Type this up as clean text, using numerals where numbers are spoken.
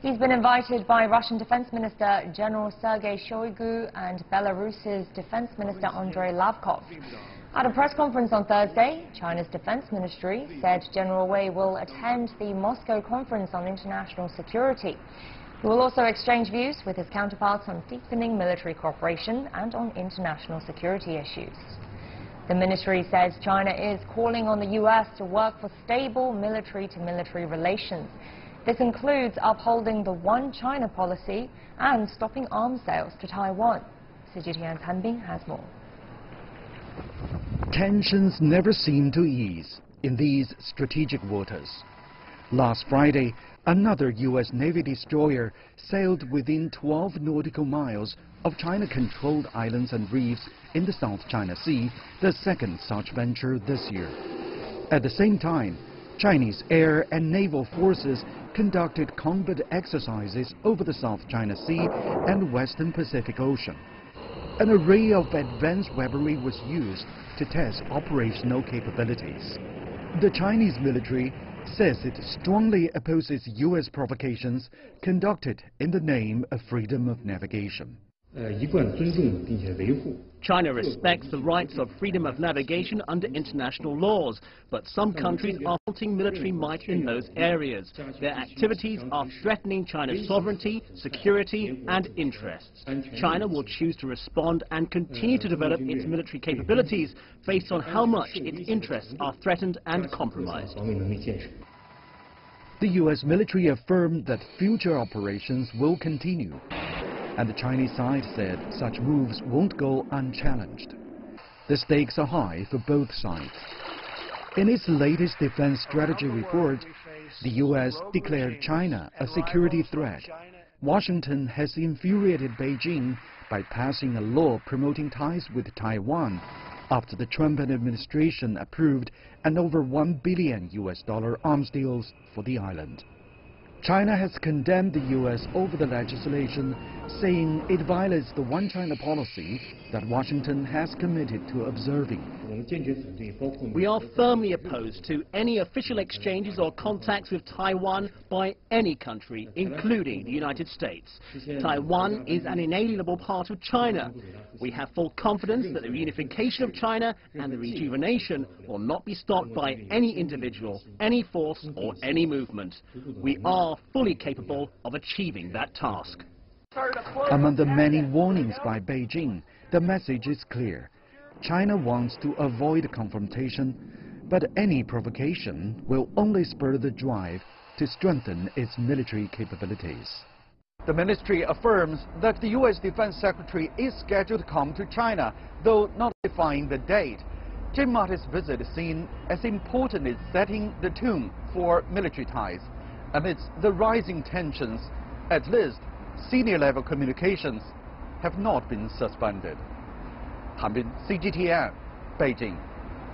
He's been invited by Russian Defense Minister General Sergey Shoygu and Belarus's Defense Minister Andrei Lavkov. At a press conference on Thursday, China's Defense Ministry said General Wei will attend the Moscow Conference on International Security. He will also exchange views with his counterparts on deepening military cooperation and on international security issues. The ministry says China is calling on the U.S. to work for stable military-to-military relations. This includes upholding the One China policy and stopping arms sales to Taiwan. CGTN's Han Bing has more. Tensions never seem to ease in these strategic waters. Last Friday, another U.S. Navy destroyer sailed within 12 nautical miles of China-controlled islands and reefs in the South China Sea, the second such venture this year. At the same time, Chinese air and naval forces conducted combat exercises over the South China Sea and Western Pacific Ocean. An array of advanced weaponry was used to test operational capabilities. The Chinese military says it strongly opposes U.S. provocations conducted in the name of freedom of navigation. China respects the rights of freedom of navigation under international laws, but some countries are mounting military might in those areas. Their activities are threatening China's sovereignty, security and interests. China will choose to respond and continue to develop its military capabilities based on how much its interests are threatened and compromised. The U.S. military affirmed that future operations will continue, and the Chinese side said such moves won't go unchallenged. The stakes are high for both sides. In its latest defense strategy report, the U.S. declared China a security threat. Washington has infuriated Beijing by passing a law promoting ties with Taiwan after the Trump administration approved an over $1 billion arms deals for the island. China has condemned the U.S. over the legislation, saying it violates the One China policy that Washington has committed to observing. We are firmly opposed to any official exchanges or contacts with Taiwan by any country, including the United States. Taiwan is an inalienable part of China. We have full confidence that the reunification of China and the rejuvenation will not be stopped by any individual, any force or any movement. We are fully capable of achieving that task. Among the many warnings by Beijing, the message is clear. China wants to avoid confrontation, but any provocation will only spur the drive to strengthen its military capabilities. The ministry affirms that the U.S. Defense Secretary is scheduled to come to China, though not specifying the date. Jim Mattis' visit is seen as important in setting the tone for military ties. Amidst the rising tensions, at least senior-level communications have not been suspended. Han Bing, CGTN, Beijing.